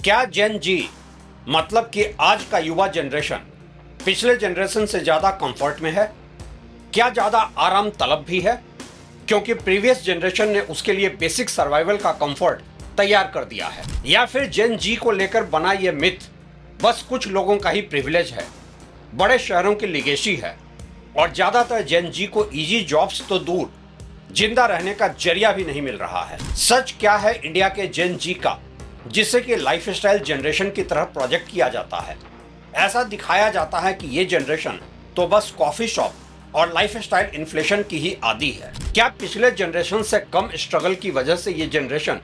क्या जेन जी मतलब कि आज का युवा जनरेशन पिछले जनरेशन से ज्यादा कंफर्ट में है? क्या ज्यादा आराम तलब भी है? क्योंकि प्रीवियस जनरेशन ने उसके लिए बेसिक सर्वाइवल का कंफर्ट तैयार कर दिया है, या फिर जेन जी को लेकर बना यह मिथ बस कुछ लोगों का ही प्रिविलेज है, बड़े शहरों की लिगेसी है और ज्यादातर जेन जी को इजी जॉब्स तो दूर जिंदा रहने का जरिया भी नहीं मिल रहा है। सच क्या है इंडिया के जेन जी का, जिससे कि लाइफस्टाइल जनरेशन की तरह प्रोजेक्ट किया जाता है? ऐसा दिखाया जाता है कि ये जनरेशन तो बस कॉफी शॉप और लाइफस्टाइल इन्फ्लेशन की ही आदी है। क्या पिछले जनरेशन से कम स्ट्रगल की वजह से ये जनरेशन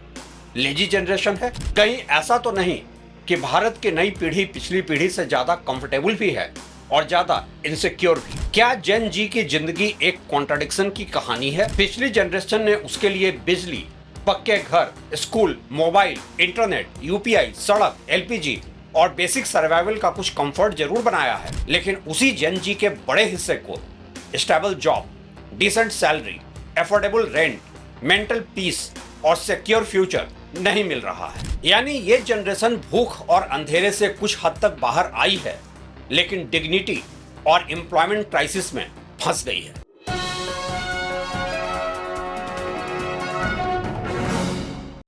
लेजी जनरेशन है? कहीं ऐसा तो नहीं कि भारत की नई पीढ़ी पिछली पीढ़ी से ज्यादा कंफर्टेबल भी है और ज्यादा इनसिक्योर भी? क्या जेन जी की जिंदगी एक कॉन्ट्राडिक्शन की कहानी है? पिछली जनरेशन ने उसके लिए बिजली, पक्के घर, स्कूल, मोबाइल, इंटरनेट, यूपीआई, सड़क, एलपीजी और बेसिक सर्वाइवल का कुछ कंफर्ट जरूर बनाया है, लेकिन उसी जेन जी के बड़े हिस्से को stable job, decent salary, affordable rent, mental peace और सिक्योर फ्यूचर नहीं मिल रहा है। यानी ये जनरेशन भूख और अंधेरे से कुछ हद तक बाहर आई है, लेकिन डिग्निटी और एम्प्लॉयमेंट क्राइसिस में फंस गई है।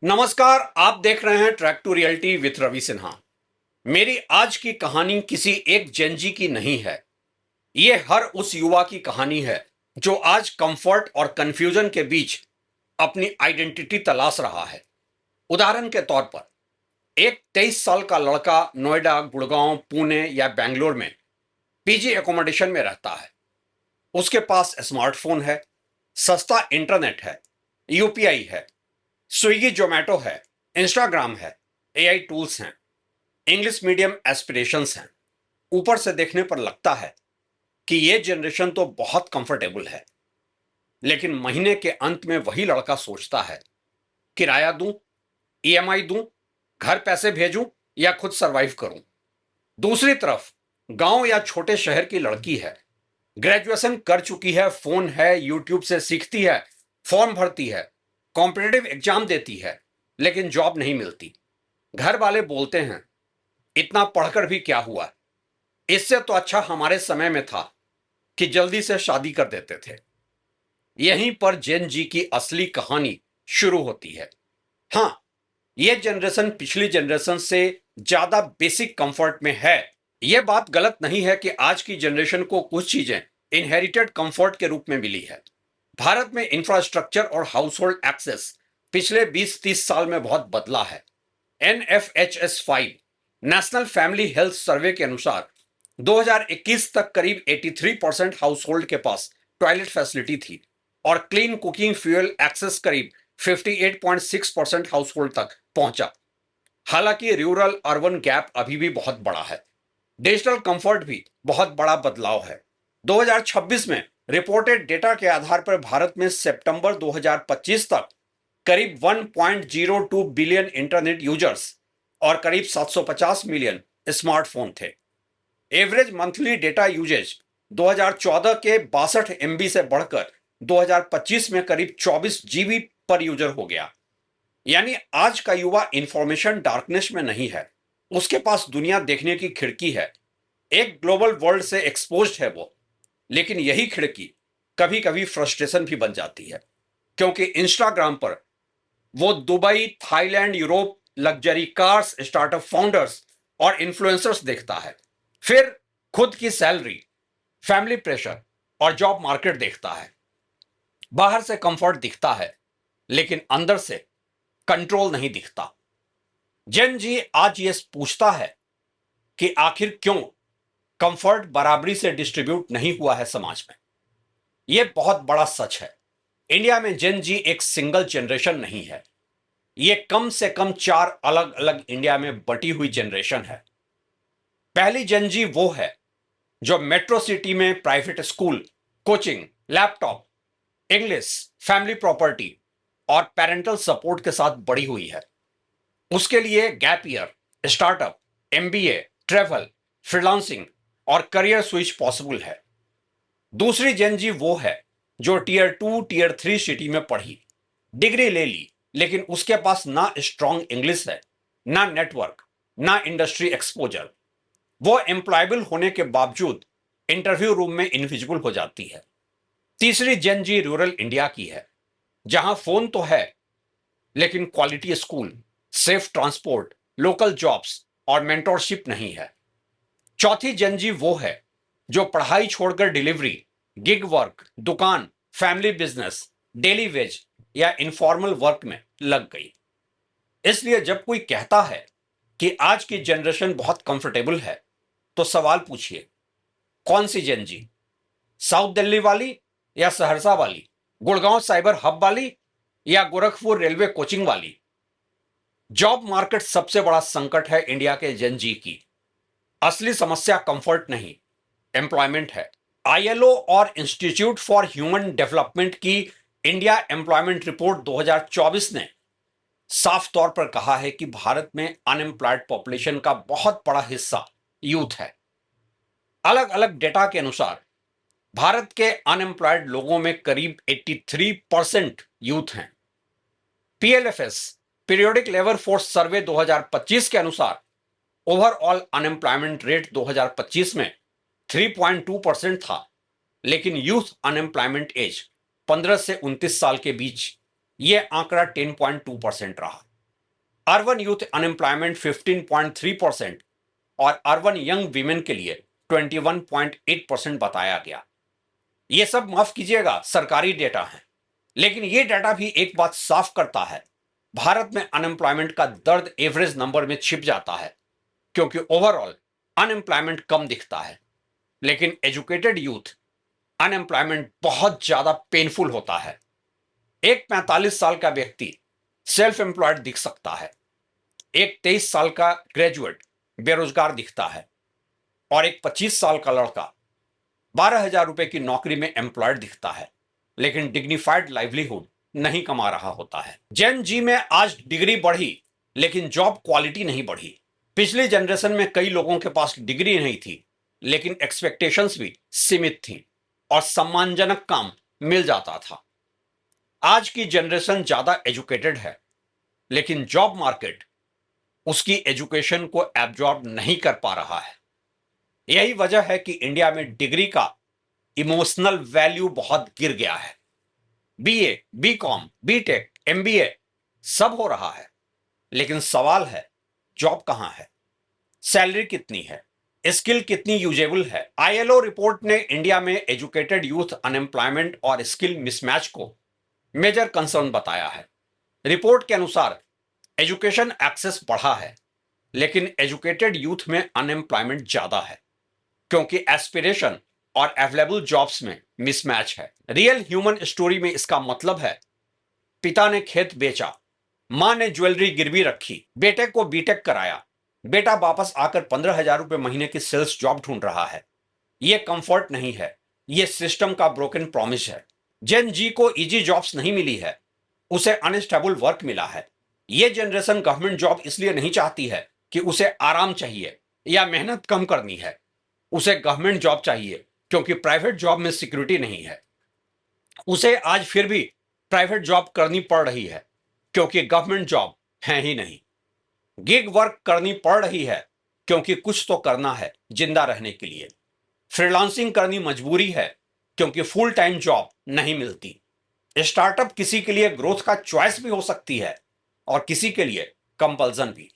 नमस्कार, आप देख रहे हैं track to reality with Ravi Sinha. मेरी आज की कहानी किसी एक जेनजी की नहीं है। यह हर उस युवा की कहानी है जो आज कंफर्ट और कंफ्यूजन के बीच अपनी आइडेंटिटी तलाश रहा है। उदाहरण के तौर पर एक 23 साल का लड़का नोएडा, गुड़गांव, पुणे या बेंगलोर में पीजी एकोमोडेशन में रहता है। उसके पास स्मार्टफोन है, सस्ता इंटरनेट है, यूपीआई है, स्विगी जोमेटो है, इंस्टाग्राम है, एआई टूल्स हैं, इंग्लिश मीडियम एस्पिरेशंस हैं। ऊपर से देखने पर लगता है कि यह जनरेशन तो बहुत कंफर्टेबल है, लेकिन महीने के अंत में वही लड़का सोचता है, किराया दूं, ईएमआई दूं, घर पैसे भेजूं या खुद सरवाइव करूं। दूसरी तरफ गांव या छोटे शहर की लड़की है, ग्रेजुएशन कर चुकी है, फोन है, यूट्यूब से सीखती है, फॉर्म भरती है, कॉम्पिटिटिव एग्जाम देती है, लेकिन जॉब नहीं मिलती। घर वाले बोलते हैं, इतना पढ़कर भी क्या हुआ, इससे तो अच्छा हमारे समय में था कि जल्दी से शादी कर देते थे। यहीं पर जेन जी की असली कहानी शुरू होती है। हां, यह जनरेशन पिछली जनरेशन से ज्यादा बेसिक कंफर्ट में है। यह बात गलत नहीं है कि आज की जनरेशन को कुछ चीजें इनहेरिटेड कंफर्ट के रूप में मिली है। भारत में इंफ्रास्ट्रक्चर और हाउसहोल्ड एक्सेस पिछले 20-30 साल में बहुत बदला है। NFHS 5 national family health survey के अनुसार 2021 तक करीब 83% हाउसहोल्ड के पास टॉयलेट फैसिलिटी थी और क्लीन कुकिंग फ्यूल एक्सेस करीब 58.6% हाउसहोल्ड तक पहुंचा। हालांकि रूरल अर्बन गैप अभी भी बहुत बड़ा है। डिजिटल कंफर्ट भी बहुत बड़ा बदलाव है। 2026 में रिपोर्टेड डेटा के आधार पर भारत में सितंबर 2025 तक करीब 1.02 बिलियन इंटरनेट यूजर्स और करीब 750 मिलियन स्मार्टफोन थे। एवरेज मंथली डेटा यूजेज 2014 के 62 MB से बढ़कर 2025 में करीब 24 GB पर यूजर हो गया। यानी आज का युवा इंफॉर्मेशन डार्कनेस में नहीं है, उसके पास दुनिया देखने की खिड़की है। एक ग्लोबल वर्ल्ड से एक्सपोज्ड है वो, लेकिन यही खिड़की कभी कभी फ्रस्ट्रेशन भी बन जाती है, क्योंकि इंस्टाग्राम पर वो Dubai, Thailand, Europe, luxury cars, startup founders और इन्फ्लुएंसर्स देखता है। फिर खुद की सैलरी, फैमिली प्रेशर और जॉब मार्केट देखता है। बाहर से कंफर्ट दिखता है, लेकिन अंदर से कंट्रोल नहीं दिखता। जेन जी आज ये पूछता है कि आखिर क्यों कंफर्ट बराबरी से डिस्ट्रीब्यूट नहीं हुआ है समाज में। यह बहुत बड़ा सच है। इंडिया में जेन जी एक सिंगल जनरेशन नहीं है, यह कम से कम 4 अलग अलग इंडिया में बटी हुई जनरेशन है। पहली जेन जी वो है जो मेट्रो सिटी में private school, coaching, laptop, English, family property और पेरेंटल सपोर्ट के साथ बड़ी हुई है। उसके लिए gap year, startup, MBA, travel, freelancing और करियर स्विच पॉसिबल है। दूसरी जेन जी वो है जो टियर 2, टियर 3 सिटी में पढ़ी, डिग्री ले ली, लेकिन उसके पास ना स्ट्रांग इंग्लिश है, ना नेटवर्क, ना इंडस्ट्री एक्सपोजर। वो एम्प्लॉयबल होने के बावजूद इंटरव्यू रूम में इनविजिबल हो जाती है। तीसरी जेन जी रूरल इंडिया की है, जहां फोन तो है लेकिन quality school, safe transport, local jobs और मेंटोरशिप नहीं है। चौथी जेन जी वो है जो पढ़ाई छोड़कर डिलीवरी, गिग वर्क, दुकान, फैमिली बिजनेस, डेली वेज या इनफॉर्मल वर्क में लग गई। इसलिए जब कोई कहता है कि आज की जनरेशन बहुत कंफर्टेबल है, तो सवाल पूछिए, कौन सी जेन जी? साउथ दिल्ली वाली या सहरसा वाली, गुड़गांव साइबर हब वाली या गोरखपुर रेलवे कोचिंग वाली? जॉब मार्केट सबसे बड़ा संकट है इंडिया के जेन जी की। असली समस्या कंफर्ट नहीं, एम्प्लॉयमेंट है। आईएलओ और इंस्टीट्यूट फॉर ह्यूमन डेवलपमेंट की इंडिया एम्प्लॉयमेंट रिपोर्ट 2024 ने साफ तौर पर कहा है कि भारत में अनएम्प्लॉयड पॉपुलेशन का बहुत बड़ा हिस्सा यूथ है। अलग अलग डेटा के अनुसार भारत के अनएम्प्लॉयड लोगों में करीब 83% यूथ हैं। PLFS periodic labour force survey 2025 के अनुसार ओवरऑल अनएम्प्लॉयमेंट रेट 2025 में 3.2% था, लेकिन यूथ अनएम्प्लॉयमेंट एज 15 से 29 साल के बीच यह आंकड़ा 10.2% रहा। अर्बन यूथ अनएम्प्लॉयमेंट 15.3% और अर्बन यंग वीमेन के लिए 21.8% बताया गया। यह सब माफ कीजिएगा सरकारी डेटा है, लेकिन यह डेटा भी एक बात साफ करता है, भारत में अनएम्प्लॉयमेंट का दर्द एवरेज नंबर में छिप जाता है, क्योंकि ओवरऑल अनएम्प्लॉयमेंट कम दिखता है, लेकिन एजुकेटेड यूथ अनएम्प्लॉयमेंट बहुत ज्यादा पेनफुल होता है। एक 45 साल का व्यक्ति सेल्फ एम्प्लॉयड दिख सकता है, एक 23 साल का ग्रेजुएट बेरोजगार दिखता है और एक 25 साल का लड़का 12,000 रुपए की नौकरी में एम्प्लॉयड दिखता है, लेकिन डिग्निफाइड लाइवलीहुड नहीं कमा रहा होता है। जेन जी में आज डिग्री बढ़ी, लेकिन जॉब क्वालिटी नहीं बढ़ी। पिछली जनरेशन में कई लोगों के पास डिग्री नहीं थी, लेकिन एक्सपेक्टेशंस भी सीमित थी और सम्मानजनक काम मिल जाता था। आज की जनरेशन ज्यादा एजुकेटेड है, लेकिन जॉब मार्केट उसकी एजुकेशन को एब्जॉर्ब नहीं कर पा रहा है। यही वजह है कि इंडिया में डिग्री का इमोशनल वैल्यू बहुत गिर गया है। बीए, बीकॉम, बीटेक, एमबीए सब हो रहा है, लेकिन सवाल है जॉब कहां है, सैलरी कितनी है, स्किल कितनी यूजेबल है। आईएलओ रिपोर्ट ने इंडिया में एजुकेटेड यूथ अनएम्प्लॉयमेंट और स्किल मिसमैच को मेजर कंसर्न बताया है। रिपोर्ट के अनुसार एजुकेशन एक्सेस बढ़ा है, लेकिन एजुकेटेड यूथ में अनएम्प्लॉयमेंट ज्यादा है, क्योंकि एस्पिरेशन और अवेलेबल जॉब्स में मिसमैच है। रियल ह्यूमन स्टोरी में इसका मतलब है, पिता ने खेत बेचा, मां ने ज्वेलरी गिरवी रखी, बेटे को बीटेक कराया, बेटा वापस आकर 15,000 रुपए महीने की सेल्स जॉब ढूंढ रहा है। यह कंफर्ट नहीं है, यह सिस्टम का ब्रोकन प्रॉमिस है। जेन जी को इजी जॉब्स नहीं मिली है, उसे अनस्टेबल वर्क मिला है। यह जनरेशन गवर्नमेंट जॉब इसलिए नहीं चाहती है कि उसे आराम चाहिए या मेहनत कम करनी है, उसे गवर्नमेंट जॉब चाहिए क्योंकि प्राइवेट जॉब में सिक्योरिटी नहीं है। उसे आज फिर भी प्राइवेट जॉब करनी पड़ रही है क्योंकि गवर्नमेंट जॉब है ही नहीं। गिग वर्क करनी पड़ रही है क्योंकि कुछ तो करना है जिंदा रहने के लिए। फ्रीलांसिंग करनी मजबूरी है क्योंकि फुल टाइम जॉब नहीं मिलती। स्टार्टअप किसी के लिए ग्रोथ का चॉइस भी हो सकती है और किसी के लिए कंपल्सन भी,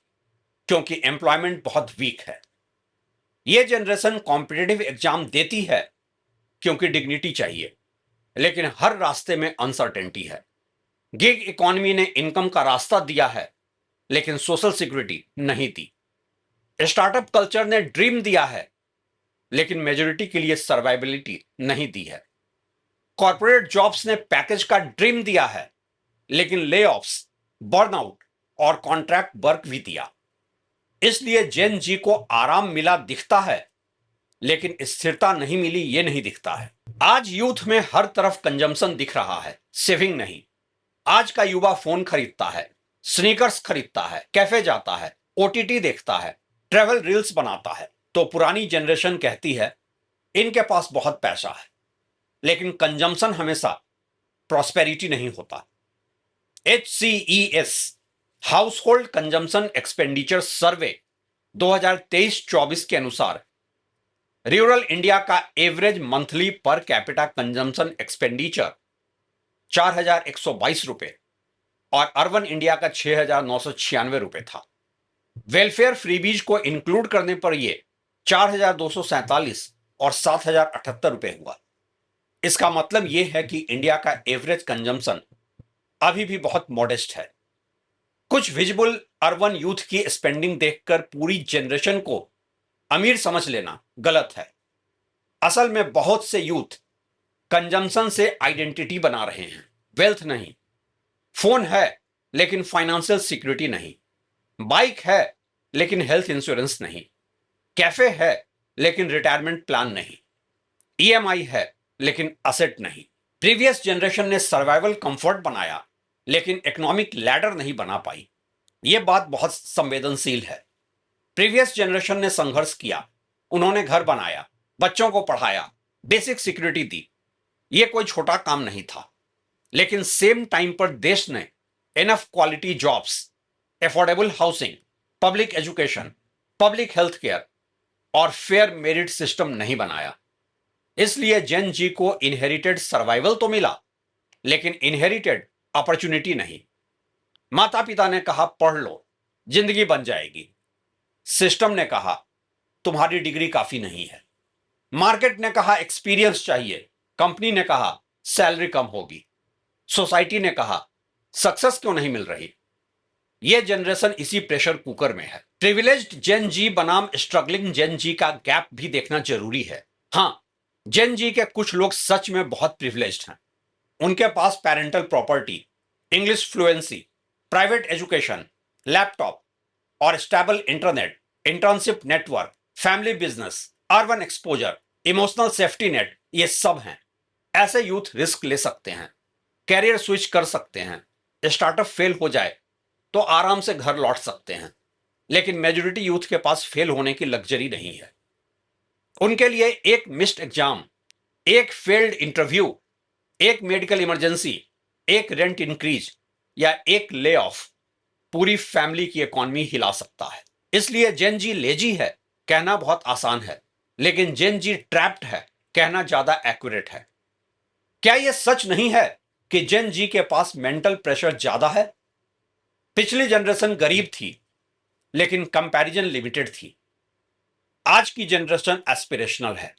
क्योंकि एम्प्लॉयमेंट बहुत वीक है। यह जनरेशन कॉम्पिटिटिव एग्जाम देती है क्योंकि डिग्निटी चाहिए, लेकिन हर रास्ते में अनसर्टेनिटी है। गिग इकोनॉमी ने इनकम का रास्ता दिया है, लेकिन सोशल सिक्योरिटी नहीं दी। स्टार्टअप कल्चर ने ड्रीम दिया है, लेकिन मेजोरिटी के लिए सर्वाइबिलिटी नहीं दी है। कॉर्पोरेट जॉब्स ने पैकेज का ड्रीम दिया है, लेकिन लेऑफ्स, बर्नआउट और कॉन्ट्रैक्ट वर्क भी दिया। इसलिए जेन जी को आराम मिला दिखता है, लेकिन स्थिरता नहीं मिली ये नहीं दिखता है। आज यूथ में हर तरफ कंजम्पशन दिख रहा है, सेविंग नहीं। आज का युवा फोन खरीदता है, स्नीकर्स खरीदता है, कैफे जाता है, ओटीटी देखता है, ट्रेवल रील्स बनाता है। तो पुरानी जनरेशन कहती है इनके पास बहुत पैसा है, लेकिन कंजम्पशन हमेशा प्रॉस्पेरिटी नहीं होता। HCES house hold consumption expenditure सर्वे 2023-24 के अनुसार रूरल इंडिया का average monthly per capita consumption expenditure 4,122 और अर्बन इंडिया का 6,996 था। वेलफेयर फ्रीबीज को इंक्लूड करने पर यह 4,247 और 7,078 हुआ। इसका मतलब यह है कि इंडिया का एवरेज कंजम्पशन अभी भी बहुत मॉडेस्ट है। कुछ विजिबल अर्बन यूथ की स्पेंडिंग देखकर पूरी जनरेशन को अमीर समझ लेना गलत है। असल में बहुत से यूथ कंजम्पशन से आइडेंटिटी बना रहे हैं, वेल्थ नहीं। फोन है लेकिन फाइनेंशियल सिक्योरिटी नहीं, बाइक है लेकिन हेल्थ इंश्योरेंस नहीं, कैफे है लेकिन रिटायरमेंट प्लान नहीं, ईएमआई है लेकिन असेट नहीं। प्रीवियस जनरेशन ने सर्वाइवल कंफर्ट बनाया लेकिन इकोनॉमिक लैडर नहीं बना पाई। यह बात बहुत संवेदनशील है। प्रीवियस जनरेशन ने संघर्ष किया, उन्होंने घर बनाया, बच्चों को पढ़ाया, बेसिक सिक्योरिटी दी। यह कोई छोटा काम नहीं था। लेकिन सेम टाइम पर देश ने enough quality jobs, affordable housing, public education, public health care और फेयर मेरिट सिस्टम नहीं बनाया। इसलिए जेन जी को इनहेरिटेड सर्वाइवल तो मिला लेकिन इनहेरिटेड अपॉर्चुनिटी नहीं। माता पिता ने कहा पढ़ लो, जिंदगी बन जाएगी। सिस्टम ने कहा तुम्हारी डिग्री काफी नहीं है। मार्केट ने कहा एक्सपीरियंस चाहिए। कंपनी ने कहा सैलरी कम होगी। सोसाइटी ने कहा सक्सेस क्यों नहीं मिल रही। यह जनरेशन इसी प्रेशर कुकर में है। प्रिविलेज्ड जेन जी बनाम स्ट्रगलिंग जेन जी का गैप भी देखना जरूरी है। हां, जेन जी के कुछ लोग सच में बहुत प्रिविलेज्ड हैं। उनके पास parental property, English fluency, private education, laptop और stable internet, internship network, family business, urban exposure, emotional safety net, ये सब हैं। ऐसे यूथ रिस्क ले सकते हैं, कैरियर स्विच कर सकते हैं, स्टार्टअप फेल हो जाए तो आराम से घर लौट सकते हैं। लेकिन मेजॉरिटी यूथ के पास फेल होने की लग्जरी नहीं है। उनके लिए एक मिस्ड एग्जाम, एक फेल्ड इंटरव्यू, एक मेडिकल इमरजेंसी, एक रेंट इंक्रीज या एक ले ऑफ पूरी फैमिली की इकॉनमी हिला सकता है। इसलिए जेन जी लेजी है कहना बहुत आसान है, लेकिन जेन जी ट्रैप्ड है कहना ज्यादा एक्यूरेट है। क्या यह सच नहीं है कि जेन जी के पास मेंटल प्रेशर ज्यादा है? पिछली जनरेशन गरीब थी लेकिन कंपैरिजन लिमिटेड थी। आज की जनरेशन एस्पिरेशनल है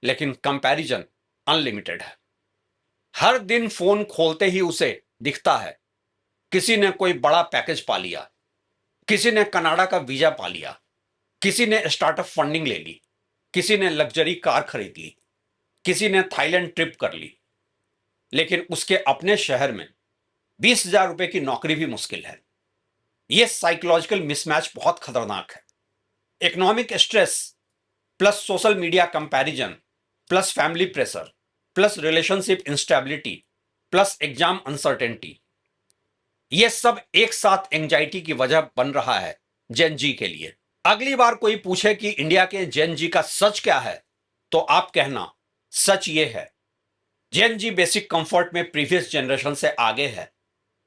लेकिन कंपैरिजन अनलिमिटेड है। हर दिन फोन खोलते ही उसे दिखता है किसी ने कोई बड़ा पैकेज पा लिया, किसी ने कनाडा का वीजा पा लिया, किसी ने स्टार्टअप फंडिंग ले ली, किसी ने लग्जरी कार खरीद ली, किसी ने थाईलैंड ट्रिप कर ली। लेकिन उसके अपने शहर में 20,000 रुपए की नौकरी भी मुश्किल है। यह साइकोलॉजिकल मिसमैच बहुत खतरनाक है। Economic stress plus social media comparison plus family pressure plus relationship instability plus exam uncertainty, यह सब एक साथ एंजाइटी की वजह बन रहा है जेन जी के लिए। अगली बार कोई पूछे कि इंडिया के जेन जी का सच क्या है, तो आप कहना सच यह है जेन जी बेसिक कंफर्ट में प्रीवियस जनरेशन से आगे है,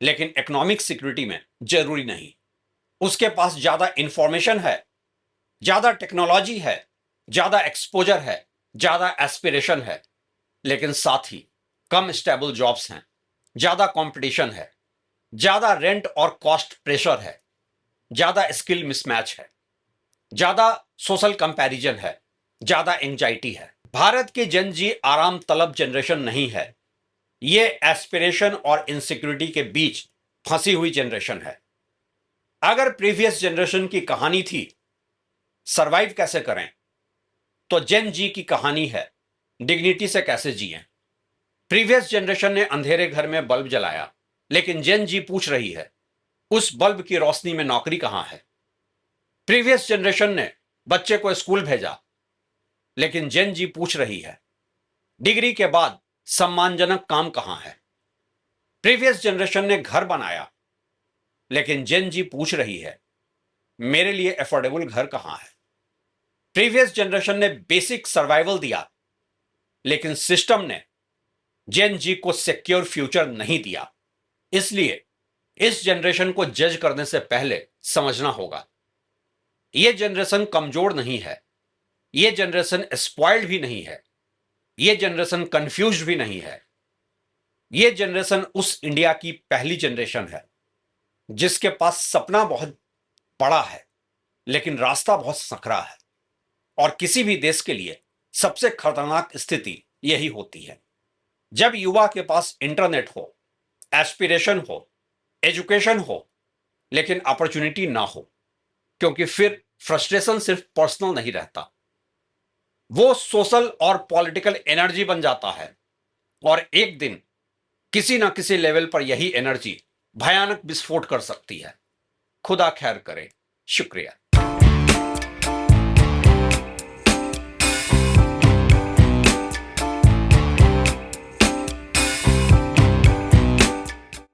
लेकिन इकोनॉमिक सिक्योरिटी में जरूरी नहीं। उसके पास ज्यादा इंफॉर्मेशन है, ज्यादा टेक्नोलॉजी है, ज्यादा एक्सपोजर है, ज्यादा एस्पिरेशन है, लेकिन साथ ही कम स्टेबल जॉब्स हैं, ज्यादा कंपटीशन है, ज्यादा रेंट और कॉस्ट प्रेशर है, ज्यादा स्किल मिसमैच है, ज्यादा सोशल कंपैरिजन है, ज्यादा एंजाइटी है। भारत की जेन जी आराम तलब जनरेशन नहीं है, ये एस्पिरेशन और इनसिक्योरिटी के बीच फंसी हुई जनरेशन है। अगर प्रीवियस जनरेशन की कहानी थी सरवाइव कैसे करें, तो जेन जी की कहानी है डिग्निटी से कैसे जिएं। प्रीवियस जनरेशन ने अंधेरे घर में बल्ब जलाया, लेकिन जेन जी पूछ रही है उस बल्ब की रोशनी में नौकरी कहां है। प्रीवियस जनरेशन ने बच्चे को स्कूल भेजा, लेकिन जेन जी पूछ रही है डिग्री के बाद सम्मानजनक काम कहां है। प्रीवियस जनरेशन ने घर बनाया, लेकिन जेन जी पूछ रही है मेरे लिए अफोर्डेबल घर कहां है। प्रीवियस जनरेशन ने बेसिक सर्वाइवल दिया, लेकिन सिस्टम ने जेन जी को सिक्योर फ्यूचर नहीं दिया। इसलिए इस जनरेशन को जज करने से पहले समझना होगा ये जनरेशन कमजोर नहीं है, ये जनरेशन स्पॉइल्ड भी नहीं है, ये जनरेशन कंफ्यूज्ड भी नहीं है। ये जनरेशन उस इंडिया की पहली जनरेशन है जिसके पास सपना बहुत बड़ा है लेकिन रास्ता बहुत संकरा है। और किसी भी देश के लिए सबसे खतरनाक स्थिति यही होती है जब युवा के पास इंटरनेट हो, एस्पिरेशन हो, एजुकेशन हो, लेकिन अपॉर्चुनिटी ना हो, क्योंकि फिर फ्रस्ट्रेशन सिर्फ पर्सनल नहीं रहता, वो सोशल और पॉलिटिकल एनर्जी बन जाता है। और एक दिन किसी ना किसी लेवल पर यही एनर्जी भयानक विस्फोट कर सकती है। खुदा खैर करे। शुक्रिया।